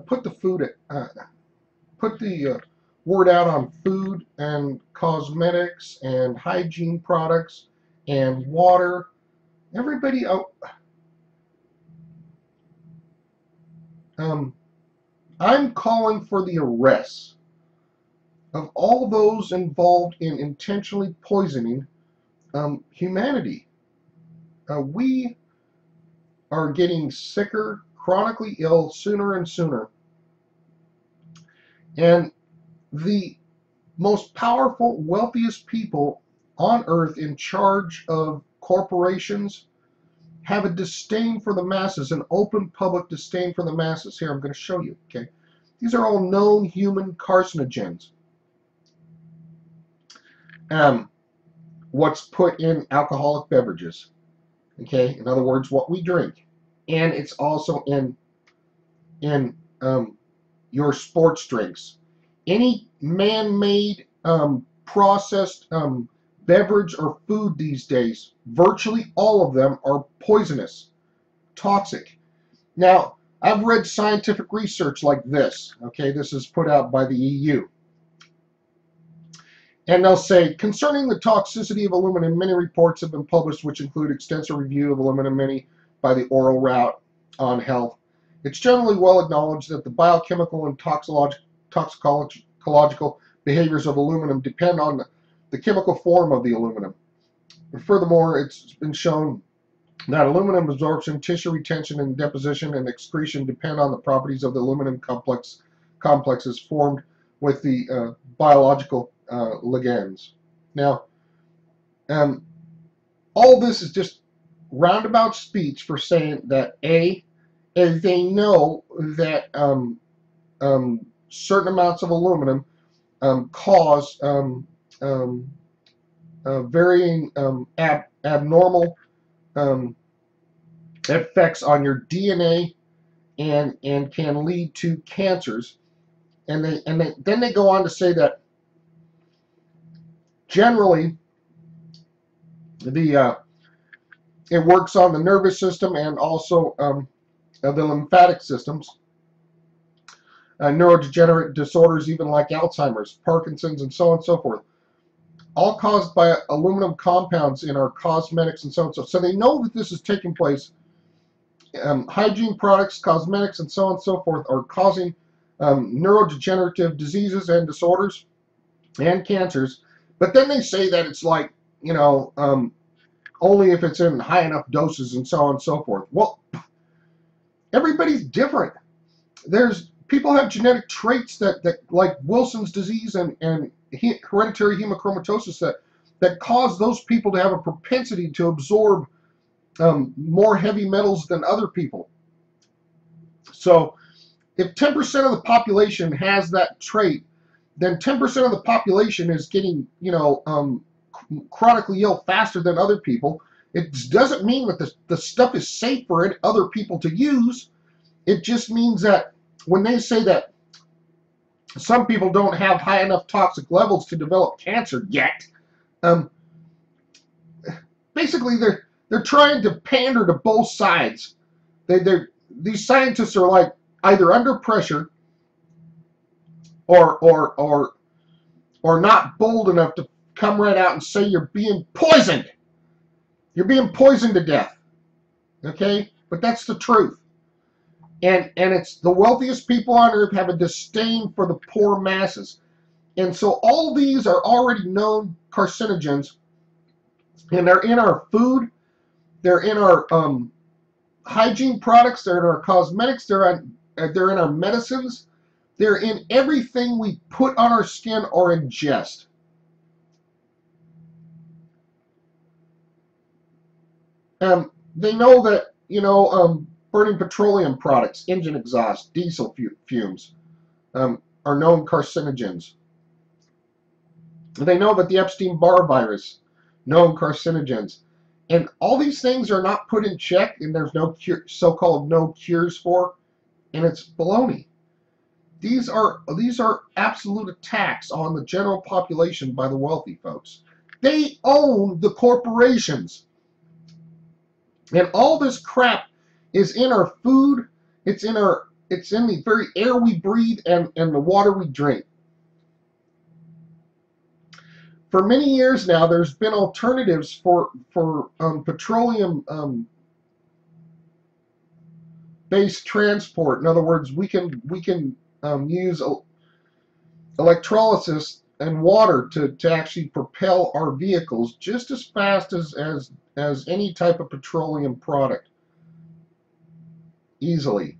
put the word out on food and cosmetics and hygiene products and water. Everybody out. I'm calling for the arrest of all those involved in intentionally poisoning humanity. We are getting sicker, chronically ill sooner and sooner. And the most powerful, wealthiest people on earth in charge of corporations have a disdain for the masses, an open public disdain for the masses. Here, I'm going to show you, okay? These are all known human carcinogens. What's put in alcoholic beverages, okay? In other words, what we drink. And it's also in your sports drinks. Any man-made processed beverage or food these days, virtually all of them are poisonous, toxic. Now, I've read scientific research like this. Okay, this is put out by the EU. And they'll say, concerning the toxicity of aluminum, many reports have been published which include extensive review of aluminum, many by the oral route on health. It's generally well acknowledged that the biochemical and toxicological behaviors of aluminum depend on the chemical form of the aluminum. Furthermore, it's been shown that aluminum absorption, tissue retention, and deposition and excretion depend on the properties of the aluminum complexes formed with the biological ligands. Now, all this is just roundabout speech for saying that they know that certain amounts of aluminum cause varying abnormal effects on your DNA and can lead to cancers. And then they go on to say that generally it works on the nervous system and also the lymphatic systems. Neurodegenerative disorders, even like Alzheimer's, Parkinson's, and so on and so forth, all caused by aluminum compounds in our cosmetics and so on. So they know that this is taking place. Hygiene products, cosmetics, and so on and so forth are causing neurodegenerative diseases and disorders and cancers. But then they say that it's like, you know, only if it's in high enough doses and so on and so forth. Well, everybody's different. People have genetic traits that like Wilson's disease and hereditary hemochromatosis that cause those people to have a propensity to absorb more heavy metals than other people. So if 10% of the population has that trait, then 10% of the population is getting, you know, chronically ill faster than other people. It doesn't mean that the stuff is safe for other people to use. It just means that when they say that some people don't have high enough toxic levels to develop cancer yet, basically they're trying to pander to both sides. These scientists are like either under pressure or not bold enough to come right out and say you're being poisoned. You're being poisoned to death. Okay? But that's the truth. And it's the wealthiest people on earth have a disdain for the poor masses. And so all these are already known carcinogens, and they're in our food, they're in our hygiene products, they're in our cosmetics, they're in our medicines, they're in everything we put on our skin or ingest. They know that, you know, burning petroleum products, engine exhaust, diesel fumes are known carcinogens. They know that the Epstein-Barr virus, known carcinogens. And all these things are not put in check, and there's no so-called no cures for, and it's baloney. These are absolute attacks on the general population by the wealthy folks. They own the corporations. And all this crap is in our food, it's in our it's in the very air we breathe and the water we drink. For many years now, there's been alternatives for petroleum based transport. In other words, we can use electrolysis and water to actually propel our vehicles just as fast as any type of petroleum product, easily,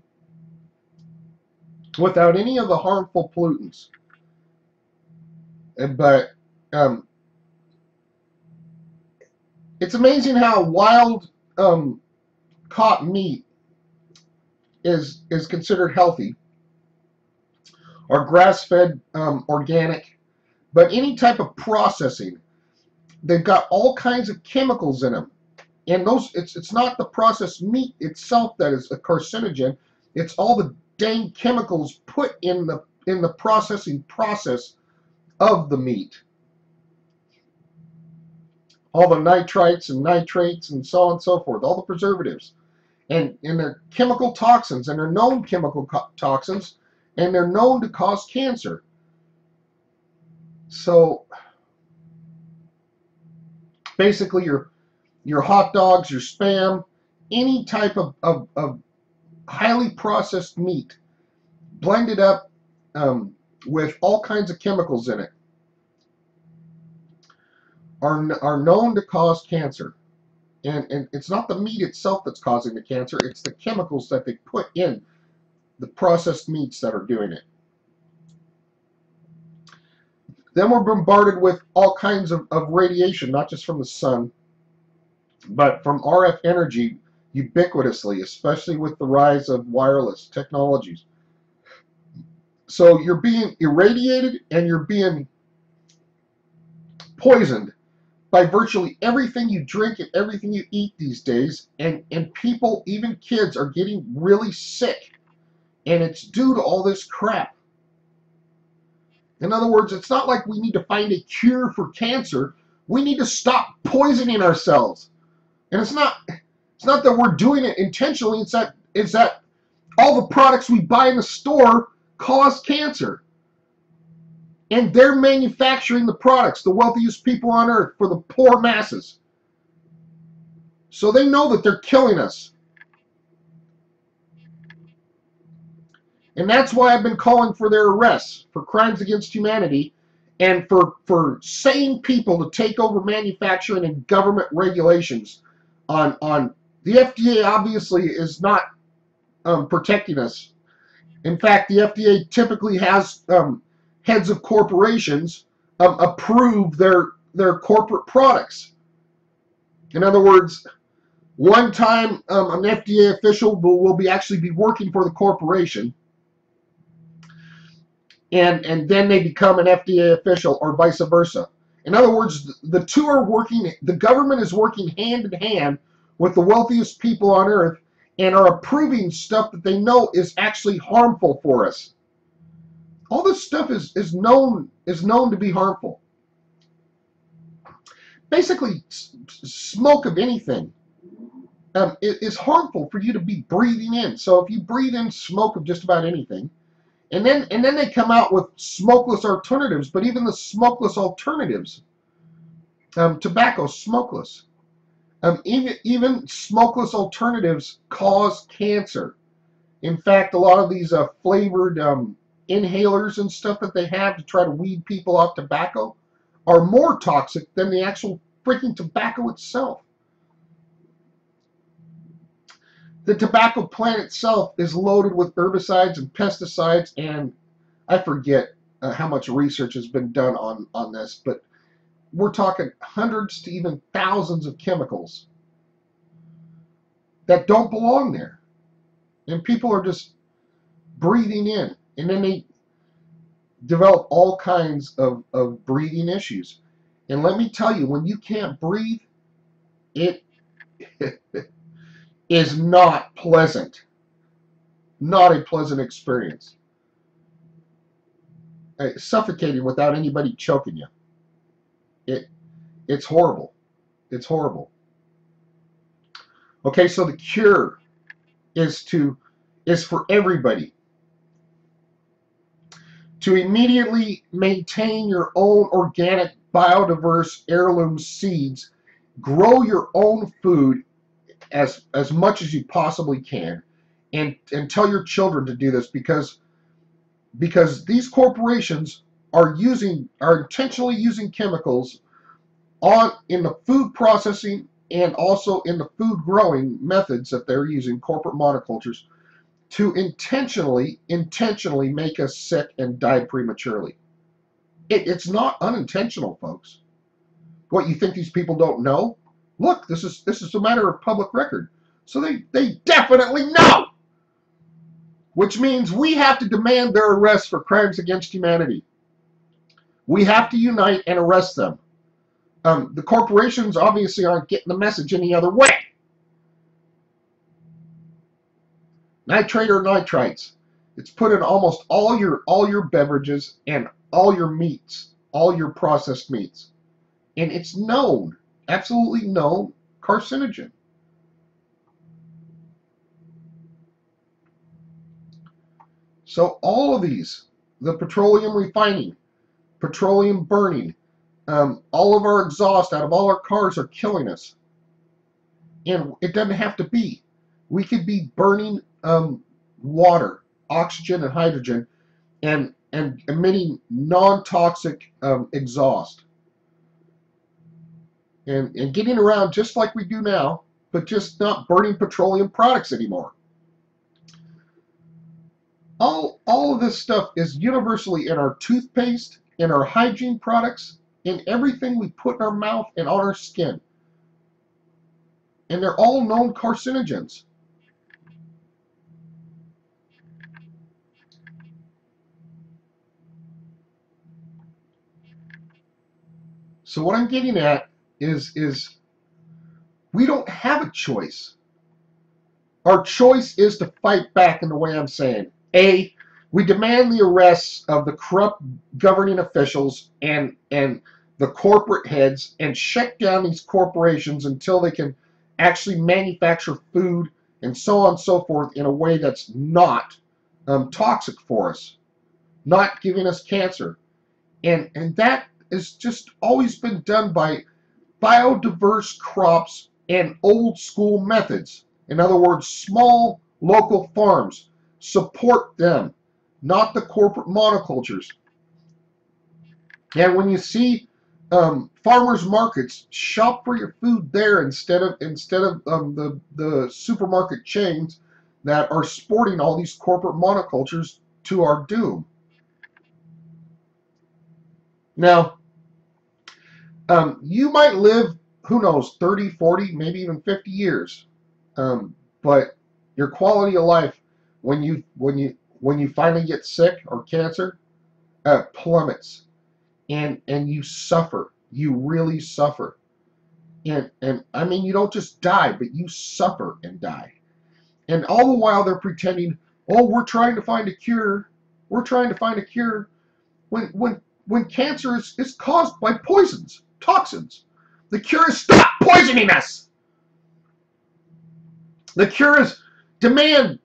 without any of the harmful pollutants. But it's amazing how wild caught meat is considered healthy, or grass-fed organic, but any type of processing, they've got all kinds of chemicals in them, and those it's not the processed meat itself that is a carcinogen, it's all the dang chemicals put in the processing process of the meat, all the nitrites and nitrates and so on and so forth, all the preservatives, and they're chemical toxins, and they're known chemical toxins, and they're known to cause cancer. So basically your hot dogs, your Spam, any type of highly processed meat blended up with all kinds of chemicals in it are known to cause cancer. And it's not the meat itself that's causing the cancer, it's the chemicals that they put in the processed meats that are doing it. Then we're bombarded with all kinds of radiation, not just from the sun, but from RF energy ubiquitously, especially with the rise of wireless technologies. So you're being irradiated and you're being poisoned by virtually everything you drink and everything you eat these days, and people, even kids, are getting really sick, and it's due to all this crap. In other words, it's not like we need to find a cure for cancer. We need to stop poisoning ourselves. And it's not that we're doing it intentionally, it's that all the products we buy in the store cause cancer. And they're manufacturing the products, the wealthiest people on earth, for the poor masses. So they know that they're killing us. And that's why I've been calling for their arrests for crimes against humanity, and for sane people to take over manufacturing and government regulations on the FDA obviously is not protecting us. In fact, the FDA typically has heads of corporations approve their corporate products. In other words, one time an FDA official will actually be working for the corporation, and then they become an FDA official, or vice versa. In other words, the two are working, the government is working hand in hand with the wealthiest people on earth, and are approving stuff that they know is actually harmful for us. All this stuff is known to be harmful. Basically, smoke of anything is harmful for you to be breathing in. So if you breathe in smoke of just about anything, and then they come out with smokeless alternatives, but even the smokeless alternatives, tobacco smokeless, even smokeless alternatives cause cancer. In fact, a lot of these flavored inhalers and stuff that they have to try to weed people off tobacco are more toxic than the actual freaking tobacco itself. The tobacco plant itself is loaded with herbicides and pesticides, and I forget how much research has been done on this, but we're talking hundreds to even thousands of chemicals that don't belong there. And people are just breathing in, and then they develop all kinds of breathing issues. And let me tell you, when you can't breathe, it is not pleasant. Not a pleasant experience. Suffocating without anybody choking you. It's horrible. It's horrible. Okay, so the cure is for everybody to immediately maintain your own organic, biodiverse heirloom seeds. Grow your own food as much as you possibly can, and tell your children to do this, because these corporations are intentionally using chemicals in the food processing and also in the food growing methods that they're using, corporate monocultures, to intentionally make us sick and die prematurely. It's not unintentional, folks. What, you think these people don't know? Look, this is a matter of public record. So they definitely know. Which means we have to demand their arrest for crimes against humanity. We have to unite and arrest them. The corporations obviously aren't getting the message any other way. Nitrate or nitrites. It's put in almost all your beverages and all your meats, all your processed meats. And it's known, absolutely known, carcinogen. So all of these, the petroleum refining, petroleum burning, all of our exhaust out of all our cars are killing us. And it doesn't have to be. We could be burning water, oxygen, and hydrogen, and emitting non-toxic exhaust. And getting around just like we do now, but just not burning petroleum products anymore. All of this stuff is universally in our toothpaste, in our hygiene products, in everything we put in our mouth and on our skin. And they're all known carcinogens. So what I'm getting at is we don't have a choice. Our choice is to fight back in the way I'm saying. A, we demand the arrests of the corrupt governing officials and the corporate heads, and shut down these corporations until they can actually manufacture food and so on and so forth in a way that's not toxic for us, not giving us cancer. And that has just always been done by biodiverse crops and old school methods. In other words, small local farms. Support them, not the corporate monocultures. And when you see farmers markets, shop for your food there instead of the supermarket chains that are sporting all these corporate monocultures to our doom. Now, you might live, who knows, 30, 40, maybe even 50 years, but your quality of life when you finally get sick or cancer plummets, and you suffer. You really suffer, and I mean, you don't just die, but you suffer and die. And all the while they're pretending, oh, we're trying to find a cure. We're trying to find a cure. When cancer is caused by poisons, toxins. The cure is stop poisoning us. The cure is demand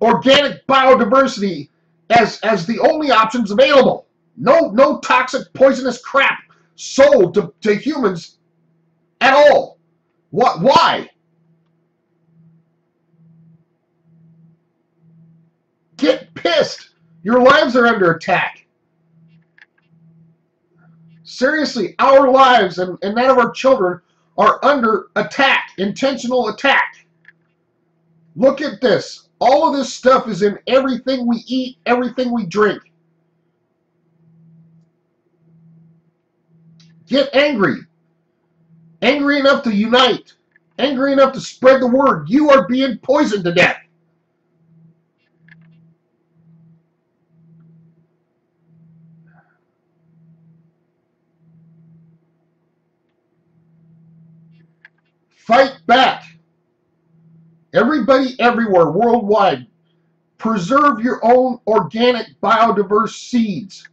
organic biodiversity as the only options available. No toxic, poisonous crap sold to humans at all. What? Why? Get pissed. Your lives are under attack. Seriously, our lives and that of our children are under attack, intentional attack. Look at this. All of this stuff is in everything we eat, everything we drink. Get angry. Angry enough to unite. Angry enough to spread the word. You are being poisoned to death. Fight back. Everybody everywhere, worldwide, preserve your own organic biodiverse seeds.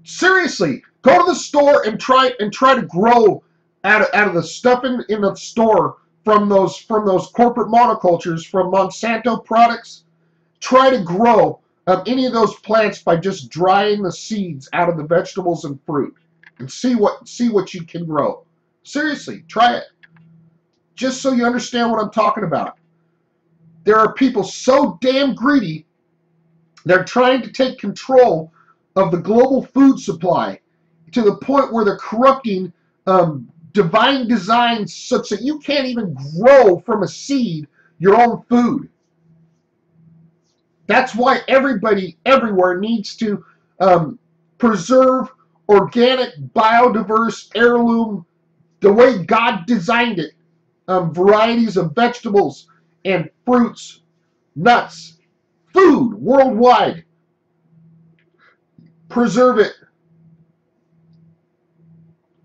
Seriously, go to the store and try to grow out of the stuff in the store from those corporate monocultures, from Monsanto products. Try to grow any of those plants by just drying the seeds out of the vegetables and fruit, and see what you can grow. Seriously, try it. Just so you understand what I'm talking about. There are people so damn greedy, they're trying to take control of the global food supply to the point where they're corrupting divine designs such that you can't even grow from a seed your own food. That's why everybody everywhere needs to preserve organic, biodiverse, heirloom, the way God designed it, varieties of vegetables and fruits, nuts, food worldwide. Preserve it.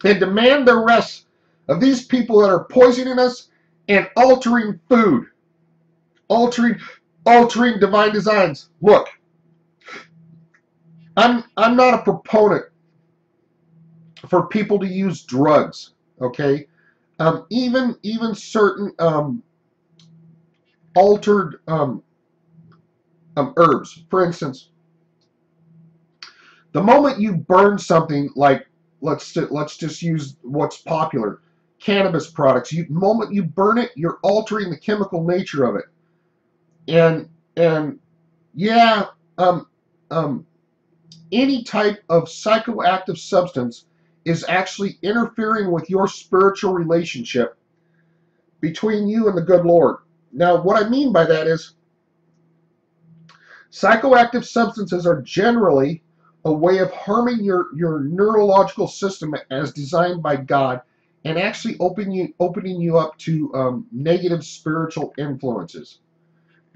And demand the arrest of these people that are poisoning us and altering food. Altering divine designs. Look, I'm not a proponent for people to use drugs, okay? Even certain altered herbs. For instance, the moment you burn something like, let's just use what's popular, cannabis products. The moment you burn it, you're altering the chemical nature of it. And yeah, any type of psychoactive substance is actually interfering with your spiritual relationship between you and the good Lord. Now, what I mean by that is psychoactive substances are generally a way of harming your neurological system as designed by God, and actually opening you up to negative spiritual influences.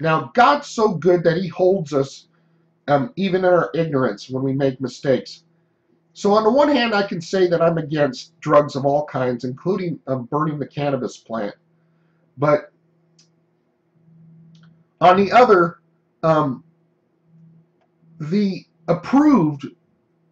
Now, God's so good that He holds us even in our ignorance when we make mistakes. So on the one hand, I can say that I'm against drugs of all kinds, including burning the cannabis plant. But on the other, the approved,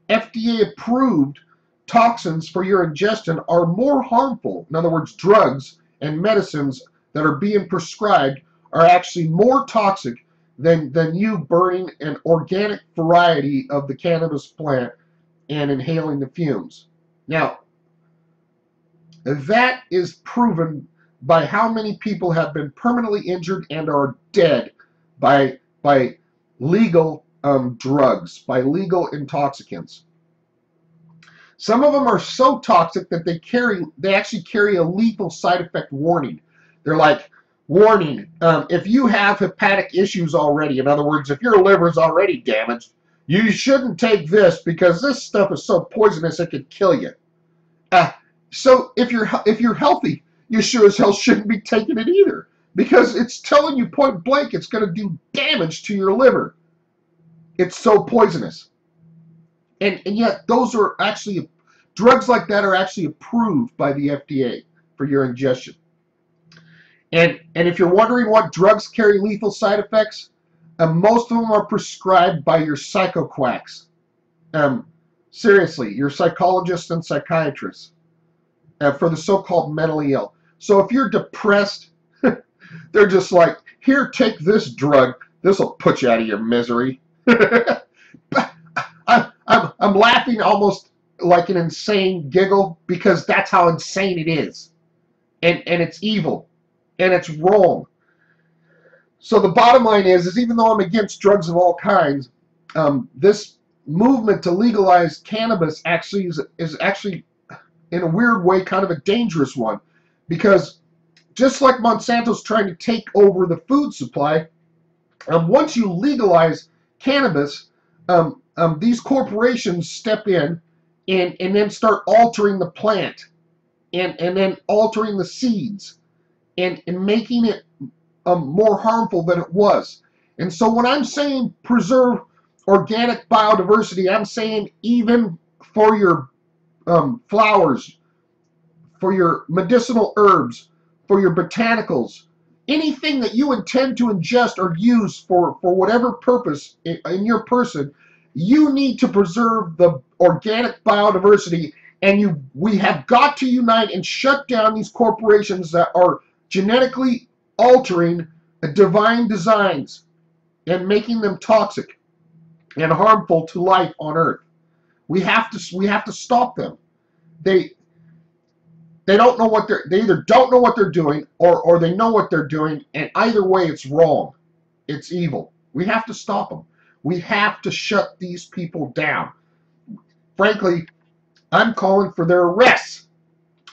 FDA-approved toxins for your ingestion are more harmful. In other words, drugs and medicines that are being prescribed are actually more toxic than you burning an organic variety of the cannabis plant and inhaling the fumes. Now, that is proven by how many people have been permanently injured and are dead by legal drugs, by legal intoxicants. Some of them are so toxic that they actually carry a lethal side effect warning. They're like, warning, if you have hepatic issues already, in other words, if your liver is already damaged, you shouldn't take this because this stuff is so poisonous it could kill you. So if you're healthy, you sure as hell shouldn't be taking it either, because it's telling you point blank it's going to do damage to your liver. It's so poisonous. And yet those are actually, drugs like that are actually approved by the FDA for your ingestion. And if you're wondering what drugs carry lethal side effects, most of them are prescribed by your psychoquacks. Seriously, your psychologists and psychiatrists for the so-called mentally ill. So if you're depressed, they're just like, here, take this drug. This will put you out of your misery. I'm laughing almost like an insane giggle because that's how insane it is. And it's evil. And it's wrong. So the bottom line is even though I'm against drugs of all kinds, this movement to legalize cannabis actually is actually, in a weird way, kind of a dangerous one. Because just like Monsanto's trying to take over the food supply, once you legalize cannabis, these corporations step in and then start altering the plant and then altering the seeds and making it more harmful than it was. And so when I'm saying preserve organic biodiversity, I'm saying even for your flowers, for your medicinal herbs, for your botanicals, anything that you intend to ingest or use for whatever purpose in your person, you need to preserve the organic biodiversity, and we have got to unite and shut down these corporations that are genetically altering divine designs and making them toxic. and harmful to life on Earth. We have to stop them. They don't know what they either don't know what they're doing, or they know what they're doing, and either way it's wrong. It's evil. We have to stop them. We have to shut these people down. Frankly, I'm calling for their arrests.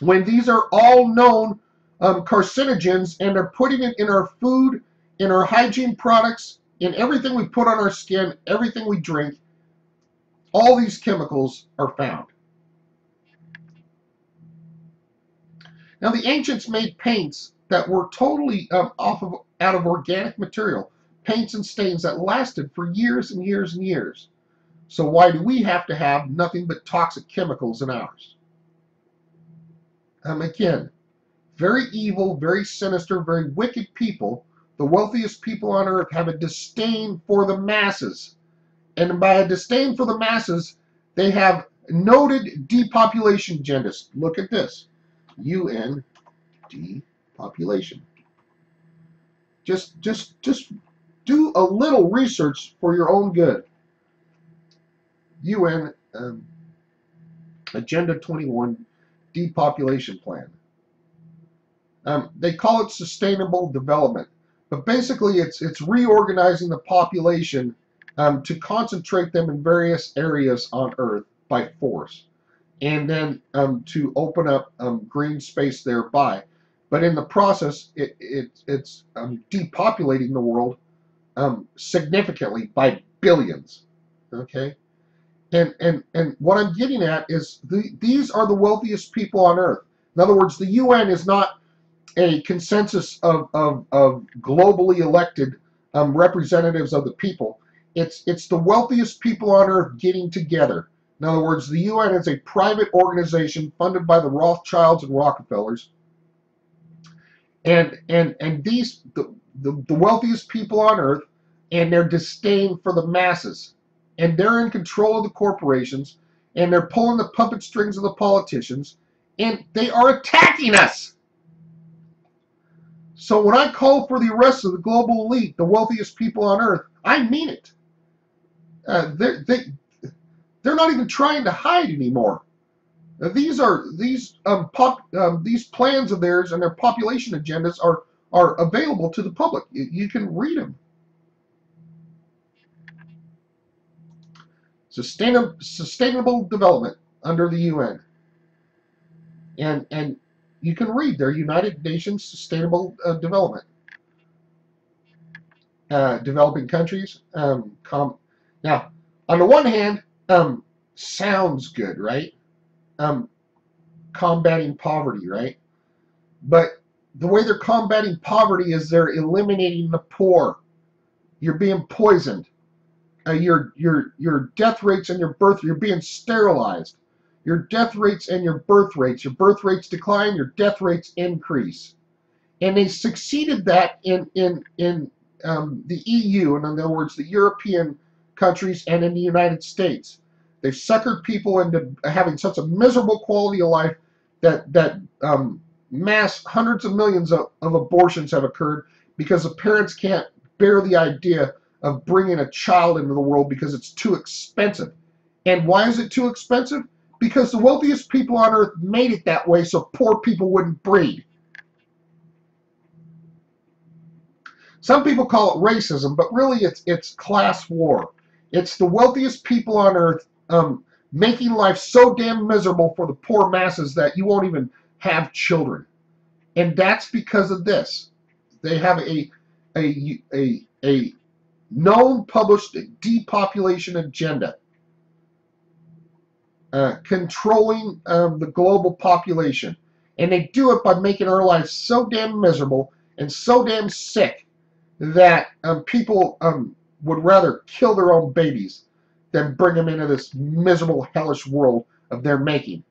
When these are all known carcinogens, and they're putting it in our food, in our hygiene products, in everything we put on our skin, everything we drink, all these chemicals are found. Now, the ancients made paints that were totally out of organic material, paints and stains that lasted for years and years and years. So why do we have to have nothing but toxic chemicals in ours? Again, very evil, very sinister, very wicked people. The wealthiest people on earth have a disdain for the masses. And by a disdain for the masses, they have noted depopulation agendas. Look at this. UN depopulation. Just do a little research for your own good. UN Agenda 21 depopulation plan. They call it sustainable development, but basically it's reorganizing the population to concentrate them in various areas on Earth by force, and then to open up green space thereby. But in the process, it's depopulating the world significantly by billions. Okay, and what I'm getting at is these are the wealthiest people on Earth. In other words, the UN is not a consensus of globally elected representatives of the people. It's the wealthiest people on Earth getting together. In other words, the UN is a private organization funded by the Rothschilds and Rockefellers, and these the wealthiest people on Earth, and their disdain for the masses, and they're in control of the corporations, and they're pulling the puppet strings of the politicians, and they are attacking us. So when I call for the arrest of the global elite, the wealthiest people on Earth, I mean it. They're not even trying to hide anymore. These plans of theirs and their population agendas are available to the public. You can read them. Sustainable development under the UN, and you can read their United Nations Sustainable Development. Developing countries. Now, on the one hand, sounds good, right? Combating poverty, right? But the way they're combating poverty is they're eliminating the poor. You're being poisoned. Your death rates and you're being sterilized. Your death rates and your birth rates decline, your death rates increase. And they succeeded that in the EU, and in other words, the European countries, and in the United States. They've suckered people into having such a miserable quality of life that mass hundreds of millions of abortions have occurred because the parents can't bear the idea of bringing a child into the world because it's too expensive. And why is it too expensive? Because the wealthiest people on Earth made it that way so poor people wouldn't breed. Some people call it racism, but really it's class war. It's the wealthiest people on Earth making life so damn miserable for the poor masses that you won't even have children. And that's because of this. They have a known published depopulation agenda. Controlling the global population. And they do it by making our lives so damn miserable and so damn sick that people would rather kill their own babies than bring them into this miserable, hellish world of their making.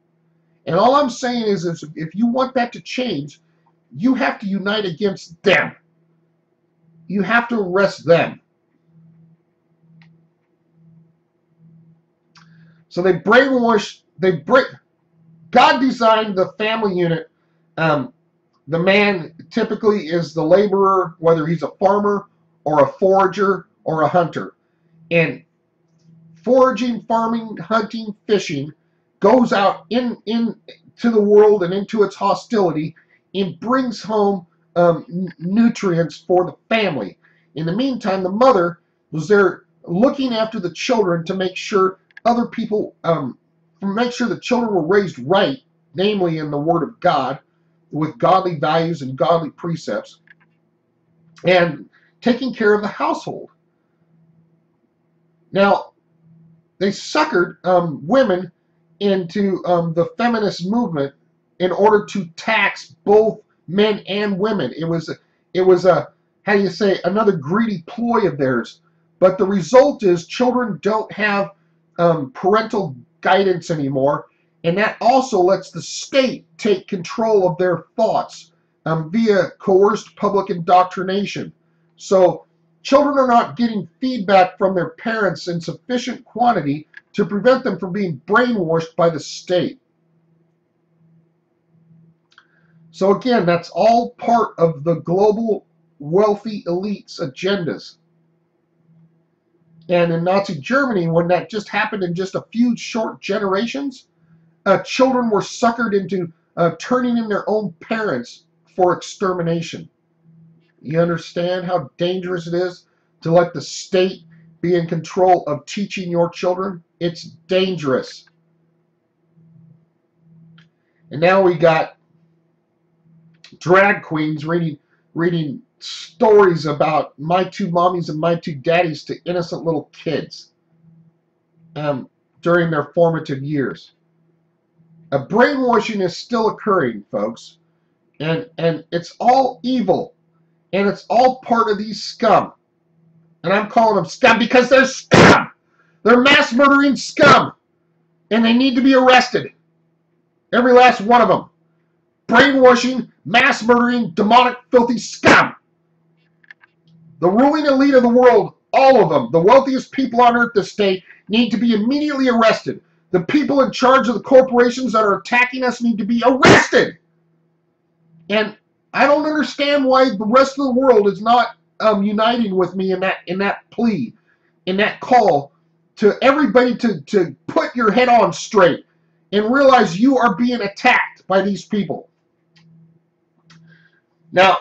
And all I'm saying is if you want that to change, you have to unite against them. You have to arrest them. So they brainwash, God designed the family unit. The man typically is the laborer, whether he's a farmer or a forager or a hunter. And foraging, farming, hunting, fishing, goes out into the world and into its hostility and brings home nutrients for the family. In the meantime, the mother was there looking after the children to make sure other people, make sure the children were raised right, namely in the Word of God, with godly values and godly precepts, and taking care of the household. Now, they suckered women into the feminist movement in order to tax both men and women. It was a how do you say, another greedy ploy of theirs. But the result is children don't have parental guidance anymore, and that also lets the state take control of their thoughts via coerced public indoctrination. So children are not getting feedback from their parents in sufficient quantity to prevent them from being brainwashed by the state. So again, that's all part of the global wealthy elites' agendas. And in Nazi Germany, when that just happened in just a few short generations, children were suckered into turning in their own parents for extermination. You understand how dangerous it is to let the state be in control of teaching your children? It's dangerous. And now we got drag queens reading stories about my two mommies and my two daddies to innocent little kids during their formative years. Brainwashing is still occurring, folks, and it's all evil, and it's all part of these scum. And I'm calling them scum because they're scum. They're mass murdering scum, and they need to be arrested. Every last one of them. Brainwashing, mass murdering, demonic, filthy scum. The ruling elite of the world, all of them, the wealthiest people on earth this day, need to be immediately arrested. The people in charge of the corporations that are attacking us need to be arrested. And I don't understand why the rest of the world is not uniting with me in that plea, in that call to everybody to put your head on straight and realize you are being attacked by these people. Now,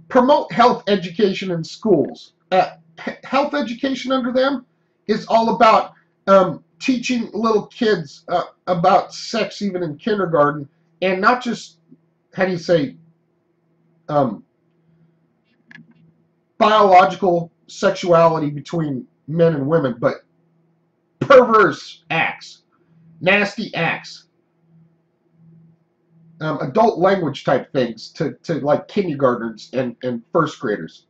promote health education in schools. Health education under them is all about teaching little kids about sex even in kindergarten, and not just, how do you say, biological sexuality between men and women, but perverse acts, nasty acts, adult language type things to like kindergartners and first graders.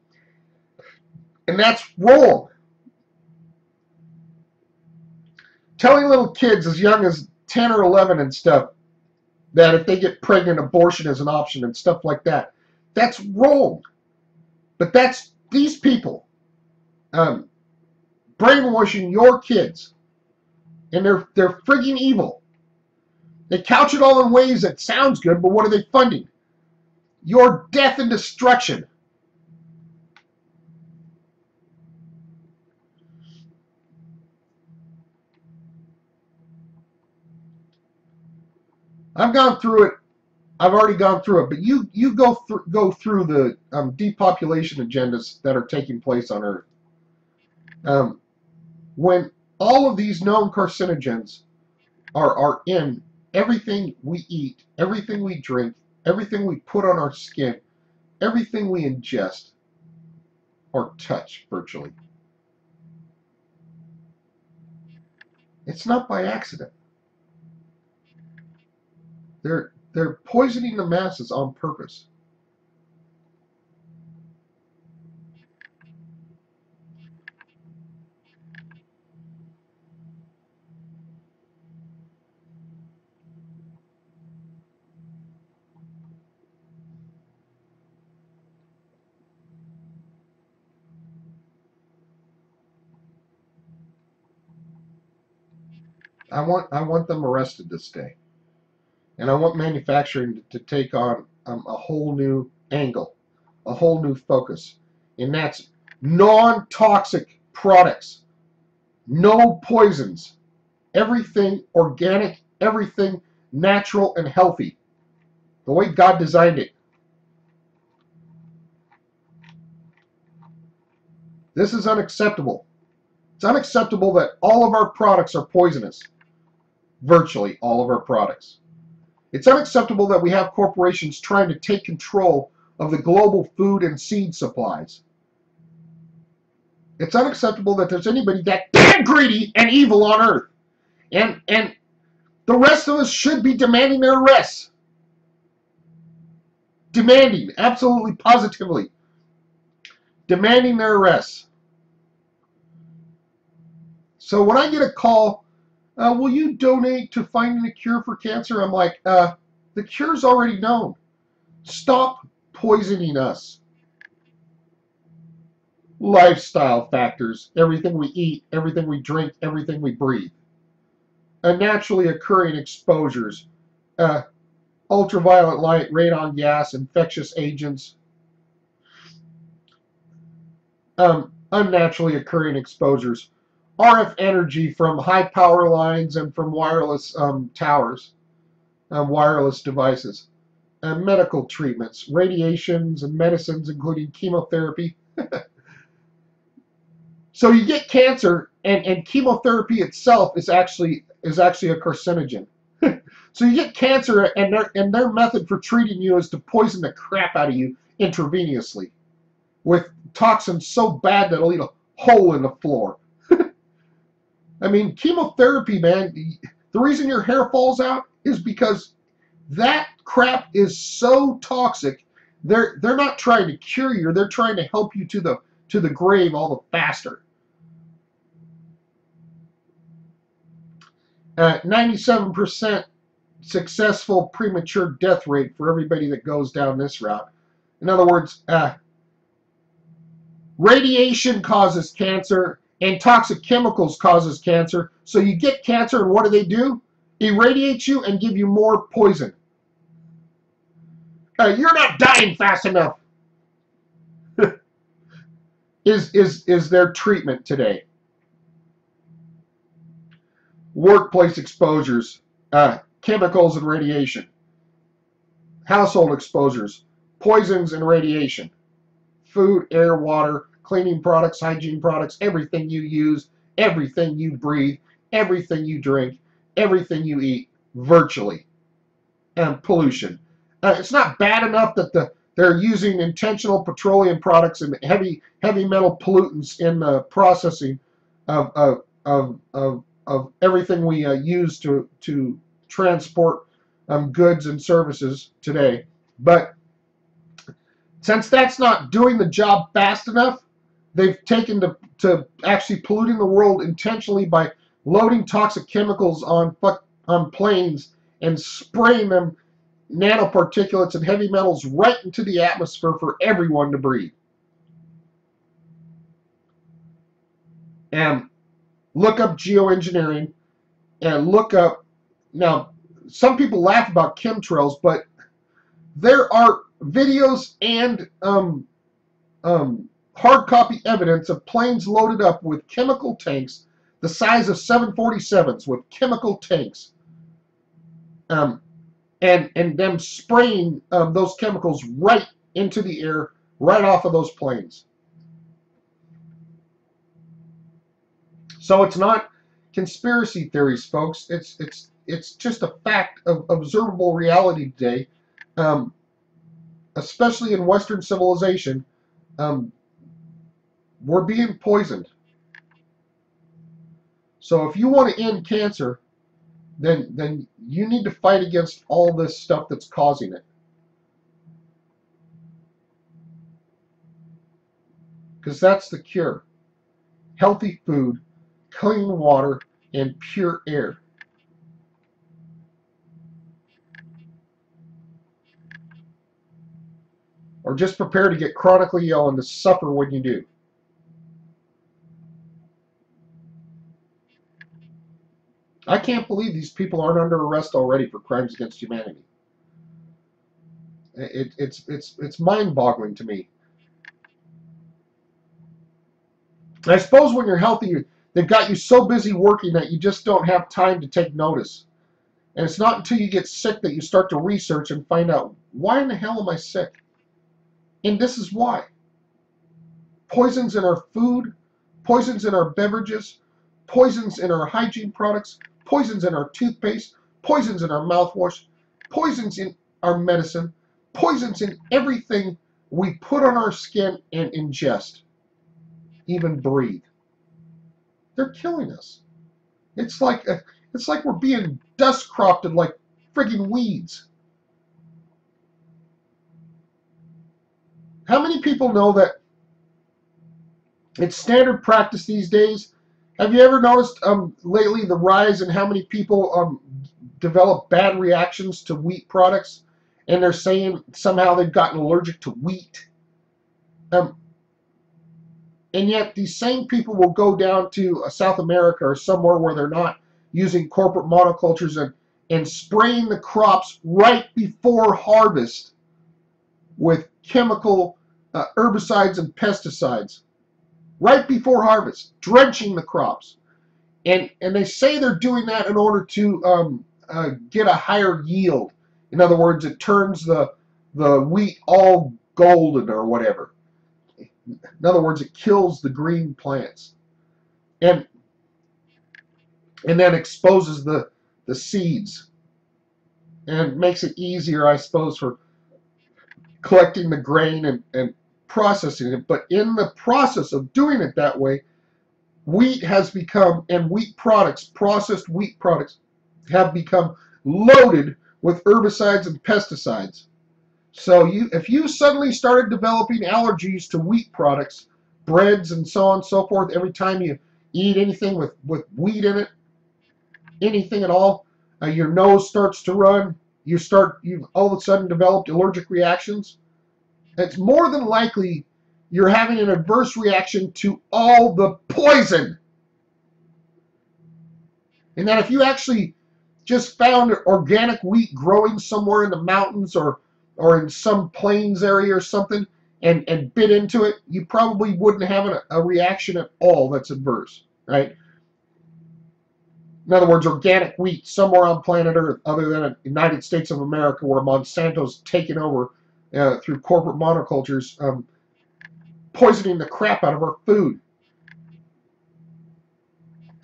And that's wrong. Telling little kids as young as 10 or 11 and stuff that if they get pregnant, abortion is an option and stuff like that, that's wrong. But that's these people brainwashing your kids, and they're frigging evil. They couch it all in ways that sounds good, but what are they funding? Your death and destruction. I've gone through it. I've already gone through it, but you go through the depopulation agendas that are taking place on Earth. When all of these known carcinogens are in everything we eat, everything we drink, everything we put on our skin, everything we ingest or touch virtually, it's not by accident. They're poisoning the masses on purpose. I want them arrested this day. And I want manufacturing to take on a whole new angle, a whole new focus. And that's non-toxic products. No poisons. Everything organic, everything natural and healthy. The way God designed it. This is unacceptable. It's unacceptable that all of our products are poisonous. Virtually all of our products. It's unacceptable that we have corporations trying to take control of the global food and seed supplies. It's unacceptable that there's anybody that damn greedy and evil on earth. And the rest of us should be demanding their arrests. Demanding, absolutely positively. Demanding their arrests. So when I get a call, will you donate to finding a cure for cancer? I'm like, the cure's already known. Stop poisoning us. Lifestyle factors, everything we eat, everything we drink, everything we breathe. Naturally occurring exposures, ultraviolet light, radon gas, infectious agents, unnaturally occurring exposures, RF energy from high power lines and from wireless towers, wireless devices, medical treatments, radiations and medicines, including chemotherapy. So you get cancer, and chemotherapy itself is actually a carcinogen. So you get cancer, and their method for treating you is to poison the crap out of you intravenously with toxins so bad that it'll eat a hole in the floor. I mean, chemotherapy, man, the reason your hair falls out is because that crap is so toxic. They're not trying to cure you, they're trying to help you to the grave all the faster. 97% successful premature death rate for everybody that goes down this route. In other words, radiation causes cancer and toxic chemicals causes cancer. So you get cancer, and what do? Irradiate you and give you more poison. You're not dying fast enough. is their treatment today. Workplace exposures, chemicals and radiation, household exposures, poisons and radiation, food, air, water, cleaning products, hygiene products, everything you use, everything you breathe, everything you drink, everything you eat, virtually, and pollution. It's not bad enough that they're using intentional petroleum products and heavy metal pollutants in the processing of everything we use to transport goods and services today. But since that's not doing the job fast enough, they've taken to actually polluting the world intentionally by loading toxic chemicals on planes and spraying them nanoparticulates and heavy metals right into the atmosphere for everyone to breathe. And look up geoengineering and look up, now some people laugh about chemtrails, but there are videos and hard copy evidence of planes loaded up with chemical tanks the size of 747s with chemical tanks, and them spraying those chemicals right into the air, right off of those planes. So it's not conspiracy theories, folks. It's just a fact of observable reality today, especially in Western civilization. We're being poisoned. So if you want to end cancer, then you need to fight against all this stuff that's causing it. Because that's the cure. Healthy food, clean water, and pure air. Or just prepare to get chronically ill and to suffer when you do. I can't believe these people aren't under arrest already for crimes against humanity. It's mind-boggling to me. I suppose when you're healthy, They've got you so busy working that you just don't have time to take notice. And it's not until you get sick that you start to research and find out, why in the hell am I sick? And this is why. Poisons in our food, poisons in our beverages, poisons in our hygiene products, poisons in our toothpaste, poisons in our mouthwash, poisons in our medicine, poisons in everything we put on our skin and ingest, even breathe. They're killing us. It's like we're being dust cropped like friggin' weeds. How many people know that it's standard practice these days? Have you ever noticed lately the rise in how many people develop bad reactions to wheat products, and they're saying somehow they've gotten allergic to wheat? And yet these same people will go down to South America or somewhere where they're not using corporate monocultures and spraying the crops right before harvest with chemical herbicides and pesticides. Right before harvest, drenching the crops. And they say they're doing that in order to get a higher yield. In other words, it turns the wheat all golden or whatever. In other words, it kills the green plants. And then exposes the seeds. And makes it easier, I suppose, for collecting the grain and processing it. But in the process of doing it that way, wheat has become, and wheat products, processed wheat products, have become loaded with herbicides and pesticides. So if you suddenly started developing allergies to wheat products, breads and so on and so forth, every time you eat anything with wheat in it, anything at all, your nose starts to run, you've all of a sudden developed allergic reactions, it's more than likely you're having an adverse reaction to all the poison. And that if you actually just found organic wheat growing somewhere in the mountains or in some plains area or something and bit into it, you probably wouldn't have a reaction at all that's adverse, right? In other words, organic wheat somewhere on planet Earth other than the United States of America, where Monsanto's taken over through corporate monocultures, poisoning the crap out of our food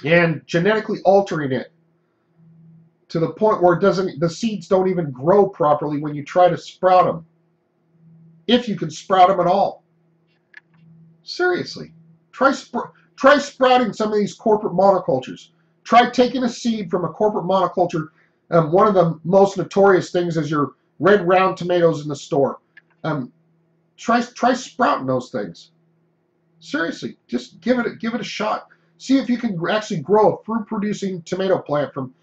and genetically altering it to the point where the seeds don't even grow properly when you try to sprout them, if you can sprout them at all. Seriously, try sprouting some of these corporate monocultures. Try taking a seed from a corporate monoculture. One of the most notorious things is your red round tomatoes in the store. Try sprouting those things. Seriously, just give it a shot. See if you can actually grow a fruit-producing tomato plant from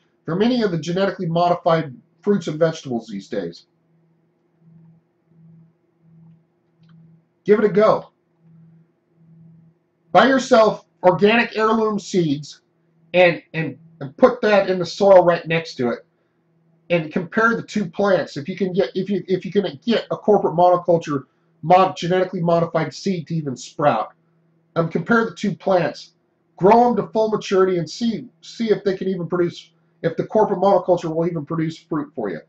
any of the genetically modified fruits and vegetables these days. Give it a go. Buy yourself organic heirloom seeds and put that in the soil right next to it, and compare the two plants. If you can get a corporate monoculture genetically modified seed to even sprout, compare the two plants, grow them to full maturity, and see if they can even produce. If the corporate monoculture will even produce fruit for you.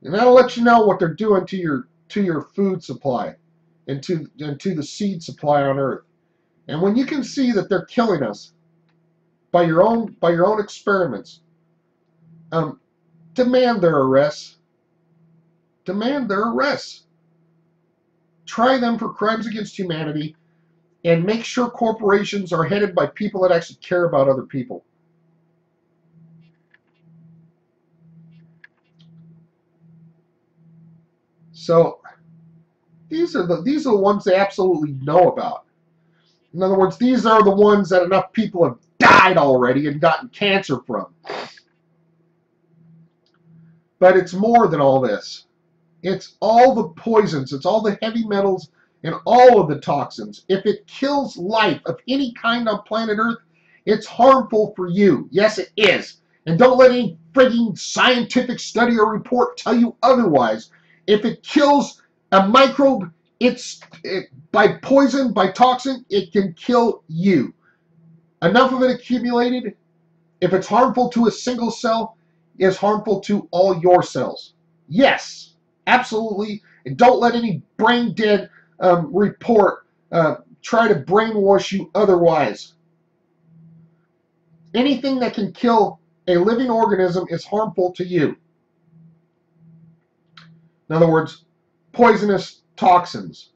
And that'll let you know what they're doing to your food supply and to the seed supply on Earth. And when you can see that they're killing us by your own experiments, demand their arrests. Demand their arrests. Try them for crimes against humanity, and make sure corporations are headed by people that actually care about other people. So these are the ones they absolutely know about. In other words, these are the ones that enough people have died already and gotten cancer from. But it's more than all this. It's all the poisons, it's all the heavy metals, and all of the toxins. If it kills life of any kind on planet Earth, it's harmful for you. Yes, it is. And don't let any frigging scientific study or report tell you otherwise. If it kills a microbe by poison, by toxin, it can kill you. Enough of it accumulated, if it's harmful to a single cell, it's harmful to all your cells. Yes, absolutely. And don't let any brain dead report try to brainwash you otherwise. Anything that can kill a living organism is harmful to you. In other words, poisonous toxins.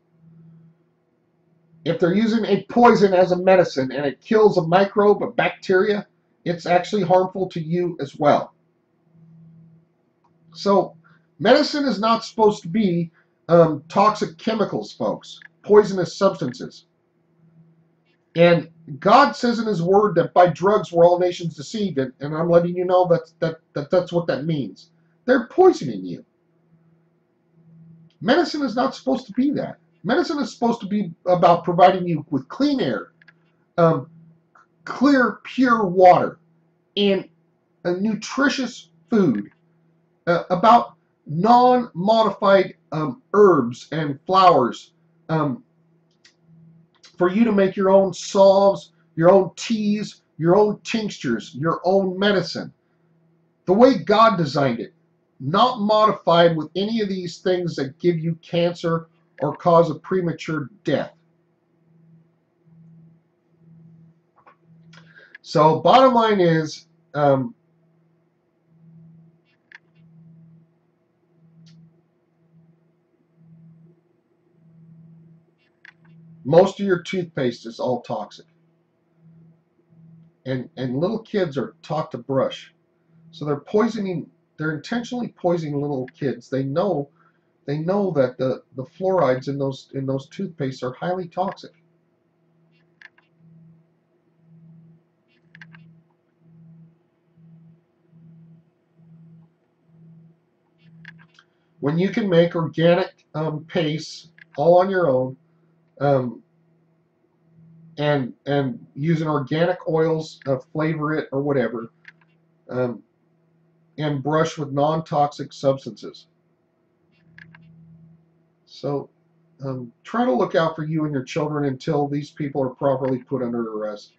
If they're using a poison as a medicine and it kills a microbe, a bacteria, it's actually harmful to you as well. So medicine is not supposed to be toxic chemicals, folks, poisonous substances. And God says in his word that by drugs were all nations deceived, and I'm letting you know that's what that means. They're poisoning you. Medicine is not supposed to be that. Medicine is supposed to be about providing you with clean air, clear, pure water, and a nutritious food, about non-modified herbs and flowers, for you to make your own salves, your own teas, your own tinctures, your own medicine. The way God designed it, not modified with any of these things that give you cancer or cause a premature death. So bottom line is, most of your toothpaste is all toxic. And little kids are taught to brush. So they're intentionally poisoning little kids. They know that the fluorides in those toothpastes are highly toxic. When you can make organic paste all on your own, and using organic oils, flavor it or whatever, and brush with non-toxic substances. So try to look out for you and your children until these people are properly put under arrest.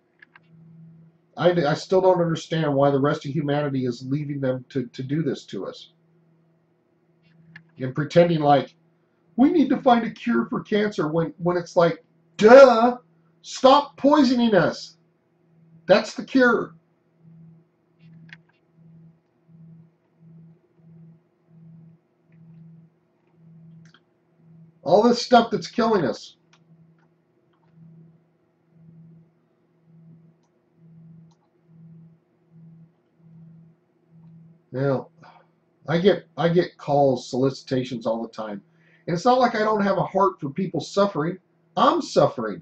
I still don't understand why the rest of humanity is leaving them to do this to us. And pretending like we need to find a cure for cancer when it's like, duh, stop poisoning us. That's the cure. All this stuff that's killing us. Now, I get calls, solicitations all the time. And it's not like I don't have a heart for people suffering. I'm suffering.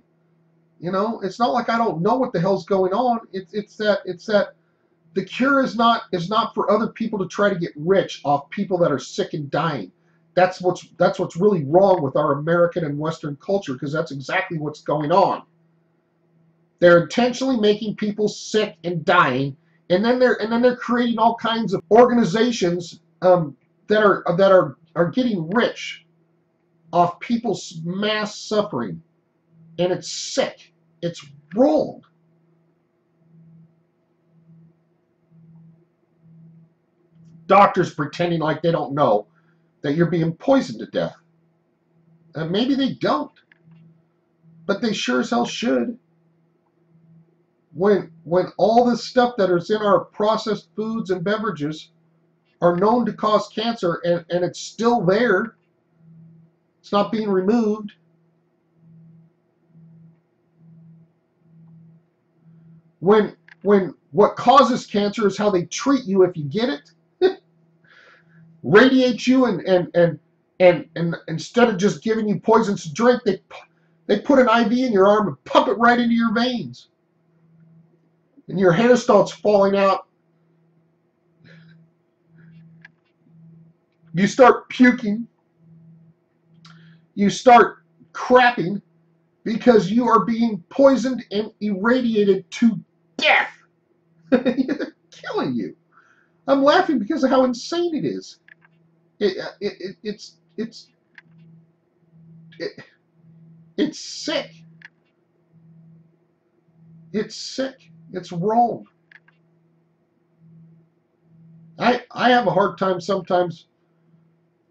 You know, it's not like I don't know what the hell's going on. It's that the cure is not for other people to try to get rich off people that are sick and dying. That's what's really wrong with our American and Western culture, because that's exactly what's going on. They're intentionally making people sick and dying, and then they're creating all kinds of organizations that are getting rich off people's mass suffering, and it's sick. It's wrong. Doctors pretending like they don't know that you're being poisoned to death. And maybe they don't, but they sure as hell should. When all this stuff that is in our processed foods and beverages are known to cause cancer, and it's still there, it's not being removed. When what causes cancer is how they treat you if you get it. Radiate you, and instead of just giving you poisons to drink, they put an IV in your arm and pump it right into your veins, and your hair starts falling out. You start puking. You start crapping because you are being poisoned and irradiated to death. They're killing you. I'm laughing because of how insane it is. It's sick. It's sick. It's wrong. I have a hard time sometimes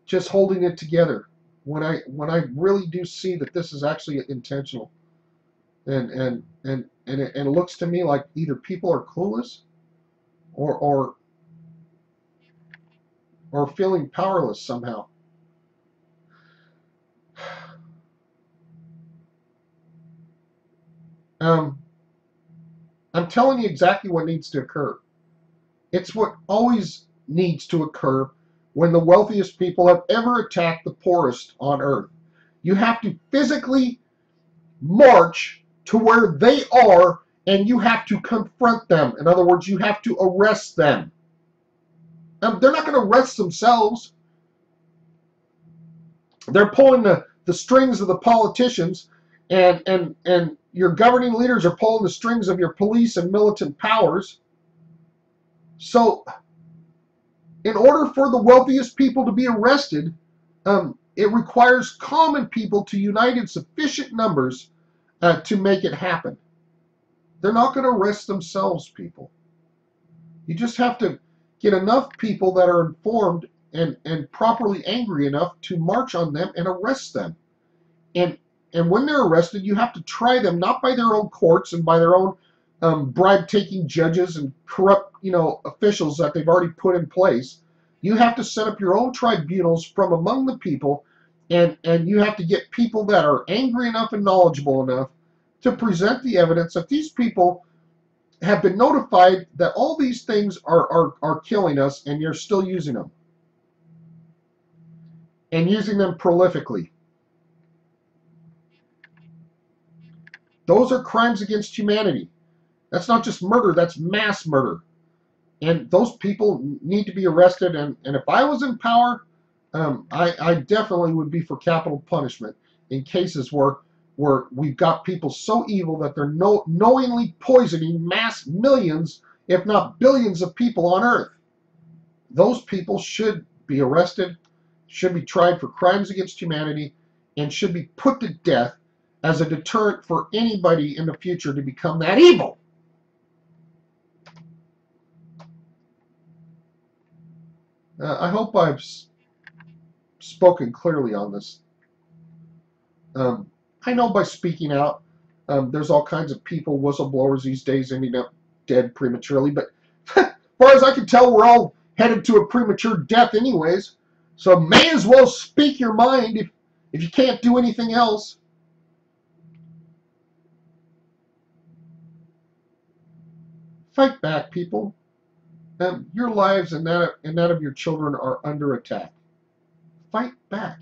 just holding it together when I really do see that this is actually intentional, and it looks to me like either people are clueless or or feeling powerless somehow. Um, I'm telling you exactly what needs to occur. It's what always needs to occur when the wealthiest people have ever attacked the poorest on earth. You have to physically march to where they are, and you have to confront them. In other words, you have to arrest them. They're not going to arrest themselves. They're pulling the strings of the politicians, and your governing leaders are pulling the strings of your police and militant powers. So, in order for the wealthiest people to be arrested, it requires common people to unite in sufficient numbers to make it happen. They're not going to arrest themselves, people. You just have to get enough people that are informed and properly angry enough to march on them and arrest them. And and when they're arrested, you have to try them not by their own courts and by their own bribe-taking judges and corrupt, officials that they've already put in place. You have to set up your own tribunals from among the people, and you have to get people that are angry enough and knowledgeable enough to present the evidence that these people have been notified that all these things are killing us, and you're still using them, and using them prolifically. Those are crimes against humanity. That's not just murder, that's mass murder. And those people need to be arrested. And if I was in power, I definitely would be for capital punishment in cases where we've got people so evil that they're knowingly poisoning mass millions, if not billions of people on earth. Those people should be arrested, should be tried for crimes against humanity, and should be put to death as a deterrent for anybody in the future to become that evil. I hope I've spoken clearly on this. I know by speaking out, there's all kinds of people, whistleblowers these days, ending up dead prematurely. But as far as I can tell, we're all headed to a premature death anyways. So may as well speak your mind if you can't do anything else. Fight back, people. Your lives and that of your children are under attack. Fight back.